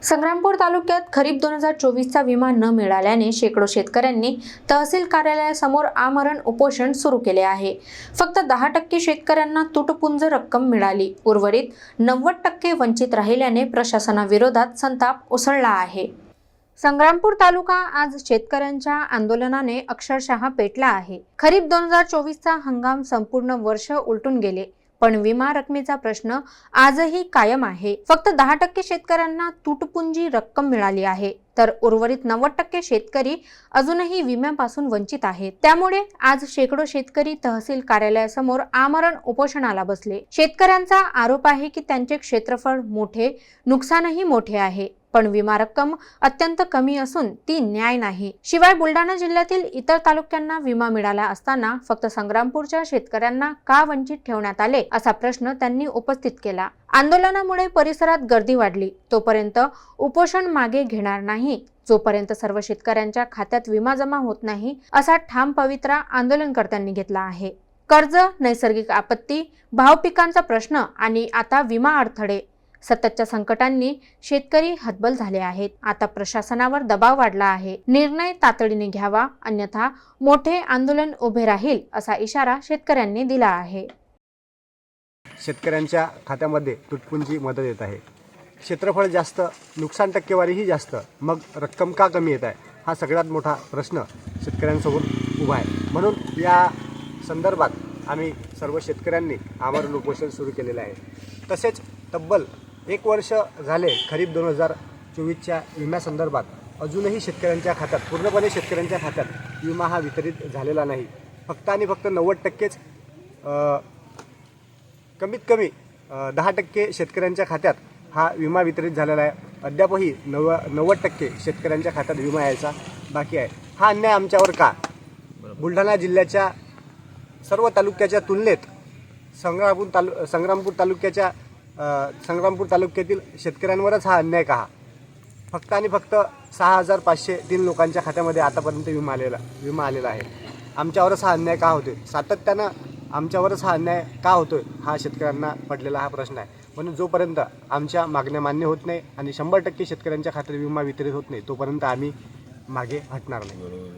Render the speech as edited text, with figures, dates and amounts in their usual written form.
संग्रामपूर तालुक्यात खरीप 2024चा विमा न मिळाल्याने शेकडो शेतकऱ्यांनी तहसील कार्यालयासमोर आमरण उपोषण सुरू केले आहे। फक्त 10% शेतकऱ्यांना तुटपुंज रक्कम मिळाली, उर्वरित 90% वंचित राहिल्याने प्रशासनाविरोधात संताप उसळला आहे। संग्रामपूर तालुका आज शेतकऱ्यांच्या आंदोलनाने अक्षरशः पेटला आहे। खरीप 2024चा हंगाम संपूर्ण वर्ष उलटून गेले, पण विमा रकमेचा प्रश्न आजही कायम आहे। फक्त 10% शेतकऱ्यांना तुटपुंजी रक्कम मिळाली आहे, तर उर्वरित 90% शेतकरी अजूनही विम्यापासून वंचित आहेत। त्यामुळे आज शेकडो शेतकरी तहसील कार्यालयासमोर आमरण उपोषणाला बसले। शेतकऱ्यांचा आरोप आहे की त्यांचे क्षेत्रफळ मोठे, नुकसानही मोठे आहे, पण विमा रक्कम अत्यंत कमी असून ती न्याय नाही। शिवाय बुलढाणा जिल्ह्यातील इतर तालुक्यांना विमा मिळाला असताना फक्त संग्रामपूरच्या शेतकऱ्यांना का वंचित ठेवण्यात आले, असा प्रश्न त्यांनी उपस्थित केला। आंदोलनामुळे परिसरात गर्दी वाढली, तोपर्यंत उपोषण मागे घेणार नाही जोपर्यंत सर्व शेतकऱ्यांच्या खात्यात विमा जमा होत नाही, असा ठाम पवित्रा आंदोलनकर्त्यांनी घेतला आहे। कर्ज, नैसर्गिक आपत्ती, भावपिकांचा प्रश्न आणि आता विमा अडथळे, सततच्या संकटांनी शेतकरी हतबल झाले आहेत। आता प्रशासनावर दबाव वाढला आहे। निर्णय तातडीने घ्यावा, अन्यथा मोठे आंदोलन उभे राहील, असा इशारा शेतकऱ्यांनी दिला आहे। शेतकऱ्यांच्या खात्यामध्ये तुटपुंजी मदत येत आहे। क्षेत्रफळ जास्त, नुकसान टक्केवारीही जास्त, मग रक्कम का कमी येत आहे, हा सगळ्यात मोठा प्रश्न शेतकऱ्यांसमोर उभा आहे। म्हणून या संदर्भात आम्ही सर्व शेतकऱ्यांनी आमरण उपोषण सुरू केलेलं आहे। तसेच तब्बल 1 वर्ष झाले खरीप 2024च्या विम्यासंदर्भात अजूनही शेतकऱ्यांच्या खात्यात, पूर्णपणे शेतकऱ्यांच्या खात्यात विमा हा वितरित झालेला नाही। फक्त आणि फक्त 90%च, कमीत कमी 10% शेतकऱ्यांच्या खात्यात हा विमा वितरित झालेला आहे। अद्यापही 90% शेतकऱ्यांच्या खात्यात विमा यायचा बाकी आहे। हा अन्याय आमच्यावर का? बुलढाणा जिल्ह्याच्या सर्व तालुक्याच्या तुलनेत संग्रामपूर तालुक्यातील शेतकऱ्यांवरच हा अन्याय का? फक्त आणि फक्त 6503 लोकांच्या खात्यामध्ये आतापर्यंत विमा आलेला आहे। आमच्यावरच हा अन्याय का होतोय? सातत्यानं आमच्यावरच हा अन्याय का होतोय, हा शेतकऱ्यांना पडलेला हा प्रश्न आहे। म्हणून जोपर्यंत आमच्या मागण्या मान्य होत नाही आणि 100% शेतकऱ्यांच्या खात्यात विमा वितरित होत नाही, तोपर्यंत आम्ही मागे हटणार नाही।